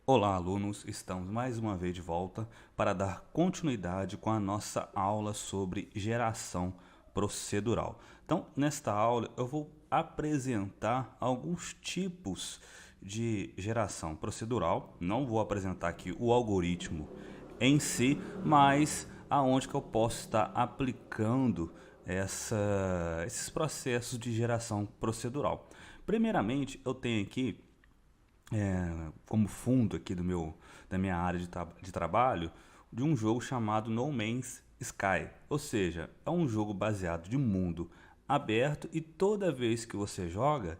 Olá, alunos! Estamos mais uma vez de volta para dar continuidade com a nossa aula sobre geração procedural. Então, nesta aula, eu vou apresentar alguns tipos de geração procedural. Não vou apresentar aqui o algoritmo em si, mas aonde que eu posso estar aplicando esses processos de geração procedural. Primeiramente, eu tenho aqui como fundo aqui da minha área de trabalho de um jogo chamado No Man's Sky. Ou seja, é um jogo baseado de mundo aberto e toda vez que você joga,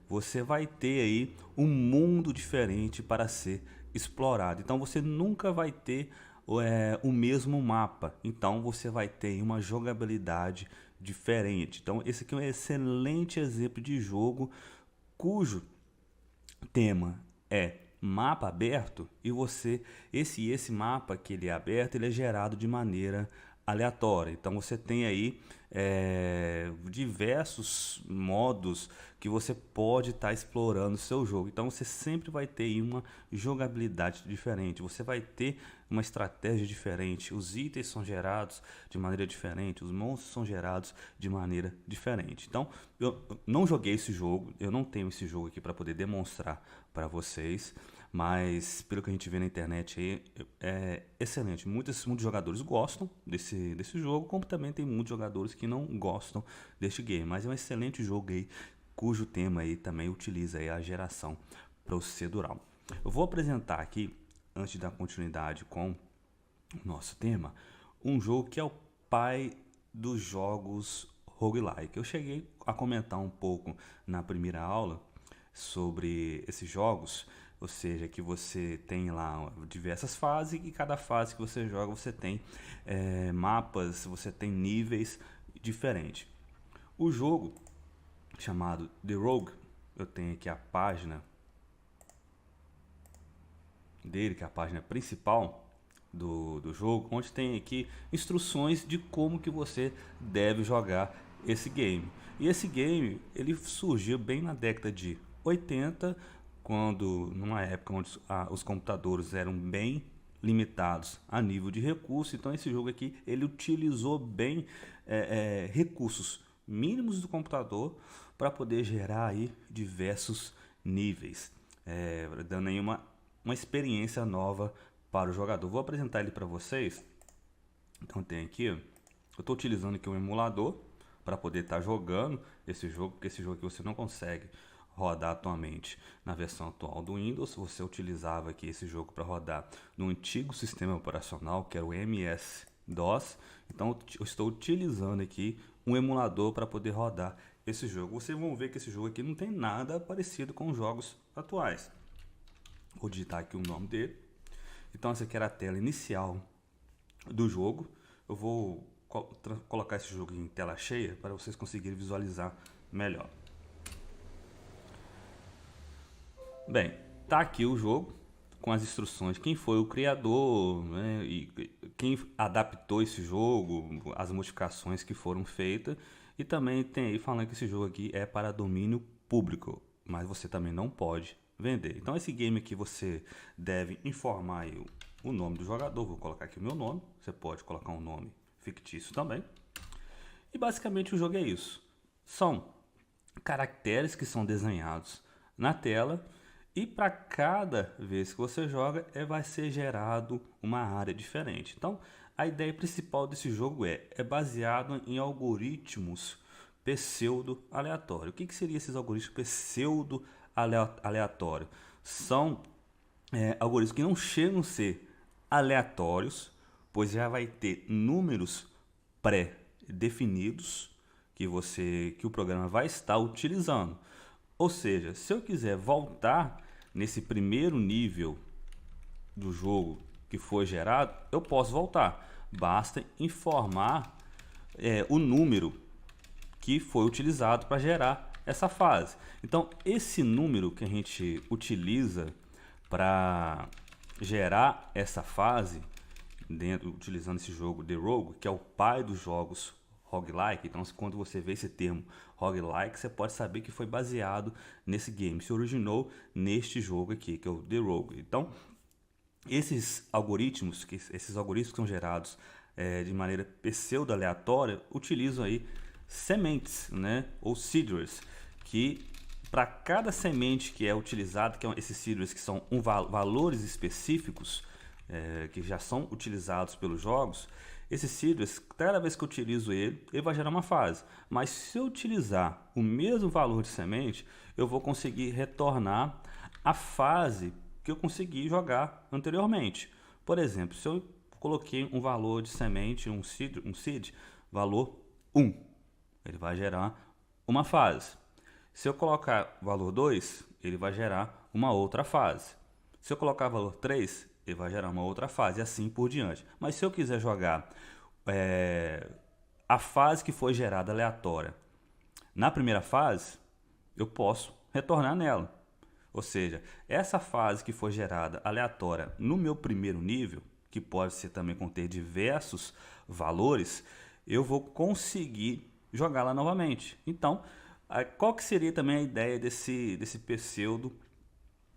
você vai ter aí um mundo diferente para ser explorado. Então você nunca vai ter o mesmo mapa. Então você vai ter uma jogabilidade diferente. Então esse aqui é um excelente exemplo de jogo cujo tema é mapa aberto e esse mapa que ele é aberto, ele é gerado de maneira aleatória. Então você tem aí diversos modos que você pode estar explorando o seu jogo. Então você sempre vai ter aí uma jogabilidade diferente, você vai ter uma estratégia diferente, os itens são gerados de maneira diferente, os monstros são gerados de maneira diferente. Então eu não joguei esse jogo, eu não tenho esse jogo aqui para poder demonstrar para vocês, mas pelo que a gente vê na internet aí, é excelente. Muitos jogadores gostam desse jogo, como também tem muitos jogadores que não gostam deste game, mas é um excelente jogo aí, cujo tema aí também utiliza aí a geração procedural. Eu vou apresentar aqui, antes de dar continuidade com o nosso tema, um jogo que é o pai dos jogos roguelike. Eu cheguei a comentar um pouco na primeira aula sobre esses jogos, ou seja, que você tem lá diversas fases e cada fase que você joga você tem mapas, você tem níveis diferentes. O jogo chamado The Rogue, eu tenho aqui a página dele, que é a página principal do jogo, onde tem aqui instruções de como que você deve jogar esse game. E esse game ele surgiu bem na década de 80, quando numa época onde os computadores eram bem limitados a nível de recurso. Então esse jogo aqui ele utilizou bem recursos mínimos do computador para poder gerar aí diversos níveis, dando aí uma experiência nova para o jogador. Vou apresentar ele para vocês. Então tem aqui, eu estou utilizando aqui um emulador para poder estar jogando esse jogo, porque esse jogo aqui você não consegue rodar atualmente na versão atual do Windows. Você utilizava aqui esse jogo para rodar no antigo sistema operacional, que era o MS-DOS. Então eu estou utilizando aqui um emulador para poder rodar esse jogo. Vocês vão ver que esse jogo aqui não tem nada parecido com os jogos atuais. Vou digitar aqui o nome dele. Então essa aqui era a tela inicial do jogo. Eu vou colocar esse jogo em tela cheia para vocês conseguirem visualizar melhor. Bem, tá aqui o jogo com as instruções, quem foi o criador, né, e quem adaptou esse jogo, as modificações que foram feitas, e também tem aí falando que esse jogo aqui é para domínio público, mas você também não pode vender. Então esse game aqui você deve informar aí o nome do jogador. Vou colocar aqui o meu nome, você pode colocar um nome fictício também. E basicamente o jogo é isso, são caracteres que são desenhados na tela, e para cada vez que você joga vai ser gerado uma área diferente. Então a ideia principal desse jogo é baseado em algoritmos pseudo aleatórios. O que seria esses algoritmos pseudo aleatórios? São algoritmos que não chegam a ser aleatórios, pois já vai ter números pré-definidos que o programa vai estar utilizando. Ou seja, se eu quiser voltar nesse primeiro nível do jogo que foi gerado, eu posso voltar. Basta informar o número que foi utilizado para gerar essa fase. Então, esse número que a gente utiliza para gerar essa fase, utilizando esse jogo The Rogue, que é o pai dos jogos roguelike. Então quando você vê esse termo roguelike, você pode saber que foi baseado nesse game, se originou neste jogo aqui, que é o The Rogue. Então Esses algoritmos que são gerados de maneira pseudo-aleatória, utilizam aí sementes, né, ou seeders, que para cada semente que é utilizada, que esses seeders que são valores específicos que já são utilizados pelos jogos, esses seeders, cada vez que eu utilizo ele vai gerar uma fase. Mas se eu utilizar o mesmo valor de semente, eu vou conseguir retornar a fase que eu consegui jogar anteriormente. Por exemplo, se eu coloquei um valor de semente, um seed valor 1, ele vai gerar uma fase. Se eu colocar valor 2, ele vai gerar uma outra fase. Se eu colocar valor 3, ele vai gerar uma outra fase, e assim por diante. Mas se eu quiser jogar a fase que foi gerada aleatória na primeira fase, eu posso retornar nela. Ou seja, essa fase que foi gerada aleatória no meu primeiro nível, que pode ser também conter diversos valores, eu vou conseguir jogá-la novamente. Então, qual que seria também a ideia desse pseudo,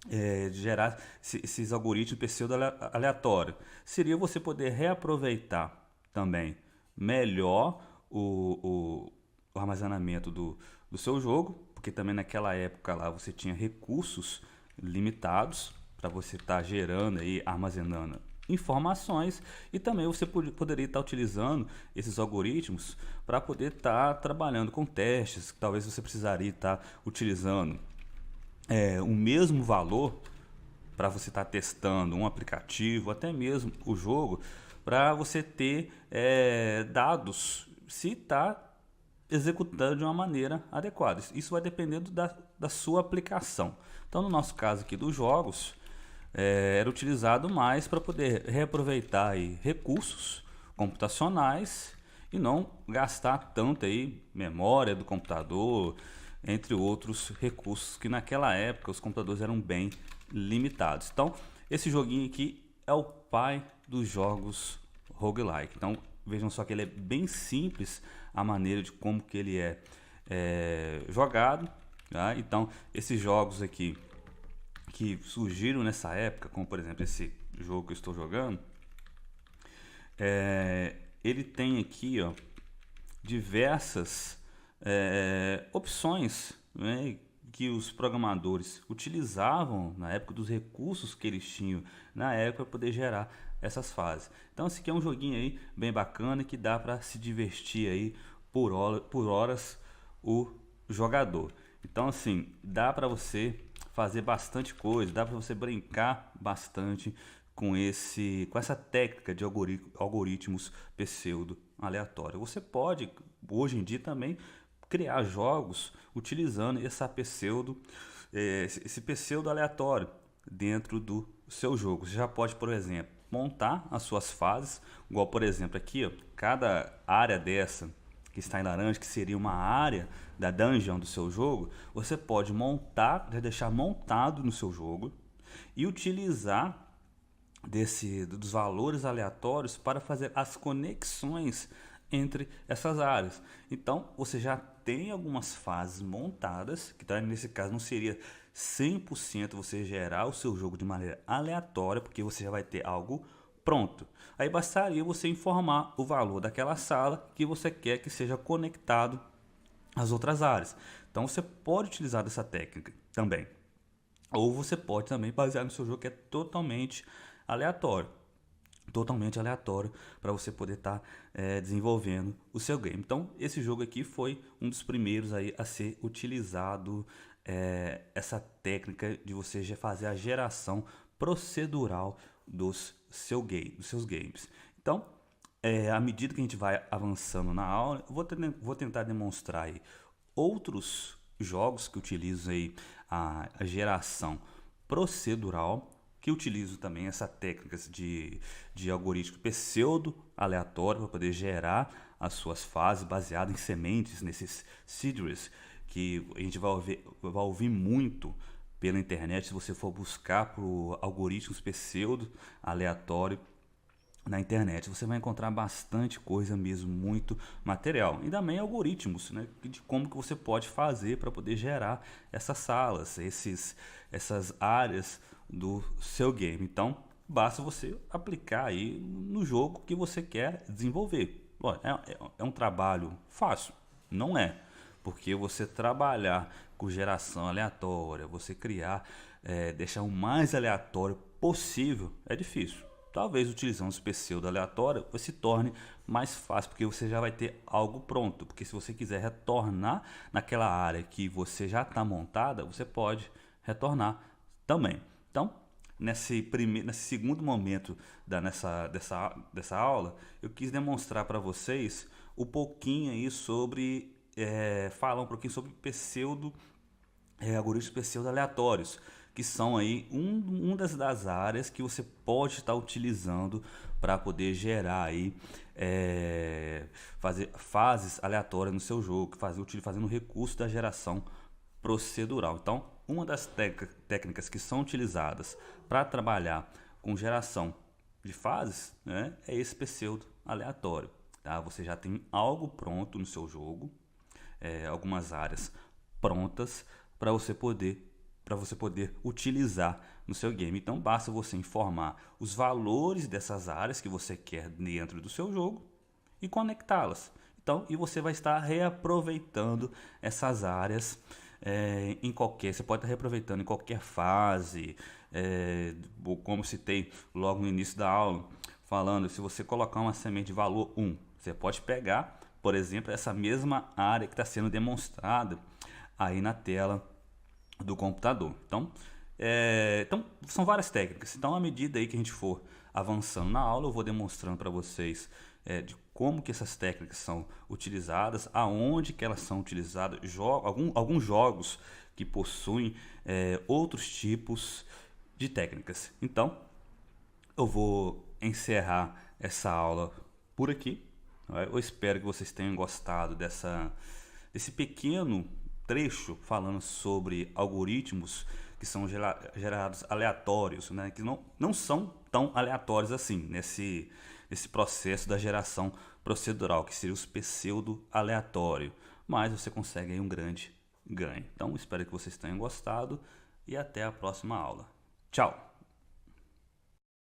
de gerar esses algoritmos pseudo aleatórios? Seria você poder reaproveitar também melhor o armazenamento do seu jogo, porque também naquela época lá você tinha recursos limitados para você estar gerando aí, armazenando informações, e também você poderia estar utilizando esses algoritmos para poder estar trabalhando com testes. Talvez você precisaria estar utilizando o mesmo valor para você estar testando um aplicativo, até mesmo o jogo, para você ter dados se está executando de uma maneira adequada. Isso vai dependendo da sua aplicação. Então, no nosso caso aqui dos jogos, era utilizado mais para poder reaproveitar aí recursos computacionais e não gastar tanto aí memória do computador, entre outros recursos que naquela época os computadores eram bem limitados. Então, esse joguinho aqui é o pai dos jogos roguelike. Então, vejam só que ele é bem simples a maneira de como que ele é jogado. Tá? Então, esses jogos aqui que surgiram nessa época, como por exemplo esse jogo que eu estou jogando, ele tem aqui diversas opções, né, que os programadores utilizavam na época, dos recursos que eles tinham na época para poder gerar essas fases. Então esse aqui é um joguinho aí bem bacana que dá para se divertir aí por horas o jogador. Então assim, dá para você fazer bastante coisa, dá para você brincar bastante com essa técnica de algoritmos pseudo aleatórios. Você pode hoje em dia também criar jogos utilizando esse pseudo aleatório dentro do seu jogo. Você já pode, por exemplo, montar as suas fases, igual por exemplo aqui, cada área dessa que está em laranja, que seria uma área da dungeon do seu jogo, você pode montar, já deixar montado no seu jogo e utilizar dos valores aleatórios para fazer as conexões entre essas áreas. Então você já tem algumas fases montadas, que nesse caso não seria 100% você gerar o seu jogo de maneira aleatória, porque você já vai ter algo pronto. Aí bastaria você informar o valor daquela sala que você quer que seja conectado às outras áreas. Então você pode utilizar dessa técnica também. Ou você pode também basear no seu jogo que é totalmente aleatório. Totalmente aleatório para você poder estar desenvolvendo o seu game. Então esse jogo aqui foi um dos primeiros aí a ser utilizado essa técnica de você fazer a geração procedural dos seus games. Então, à medida que a gente vai avançando na aula, eu vou tentar demonstrar aí outros jogos que utilizam aí a geração procedural, que utilizam também essa técnica de algoritmo pseudo aleatório para poder gerar as suas fases baseadas em sementes, nesses seeders, que a gente vai ouvir muito pela internet. Se você for buscar por algoritmos pseudo aleatório na internet, você vai encontrar bastante coisa mesmo, muito material. E também algoritmos, né, de como que você pode fazer para poder gerar essas salas, essas áreas do seu game. Então, basta você aplicar aí no jogo que você quer desenvolver. Olha, é um trabalho fácil? Não é. Porque você trabalhar com geração aleatória, você criar, deixar o mais aleatório possível, é difícil. Talvez utilizando os pseudo aleatório se torne mais fácil, porque você já vai ter algo pronto. Porque se você quiser retornar naquela área que você já está montada, você pode retornar também. Então, nesse segundo momento dessa aula, eu quis demonstrar para vocês um pouquinho aí sobre, falar um pouquinho sobre algoritmos pseudo aleatórios, que são aí um das áreas que você pode estar utilizando para poder gerar aí, fazer fases aleatórias no seu jogo, fazendo o recurso da geração procedural. Então, uma das técnicas que são utilizadas para trabalhar com geração de fases, né, é esse pseudo aleatório. Tá? Você já tem algo pronto no seu jogo, algumas áreas prontas para você poder utilizar no seu game. Então basta você informar os valores dessas áreas que você quer dentro do seu jogo e conectá-las. Então, e você vai estar reaproveitando essas áreas você pode estar reaproveitando em qualquer fase, como citei logo no início da aula, falando, se você colocar uma semente de valor 1, você pode pegar, por exemplo, essa mesma área que está sendo demonstrada aí na tela do computador. Então, são várias técnicas. Então, à medida aí que a gente for avançando na aula, eu vou demonstrando para vocês de como que essas técnicas são utilizadas, aonde que elas são utilizadas, alguns jogos que possuem outros tipos de técnicas. Então, eu vou encerrar essa aula por aqui. Eu espero que vocês tenham gostado desse pequeno trecho falando sobre algoritmos que são gerados aleatórios, né? Que não são tão aleatórios assim nesse processo da geração procedural, que seria os pseudo aleatório, mas você consegue aí um grande ganho. Então espero que vocês tenham gostado e até a próxima aula. Tchau!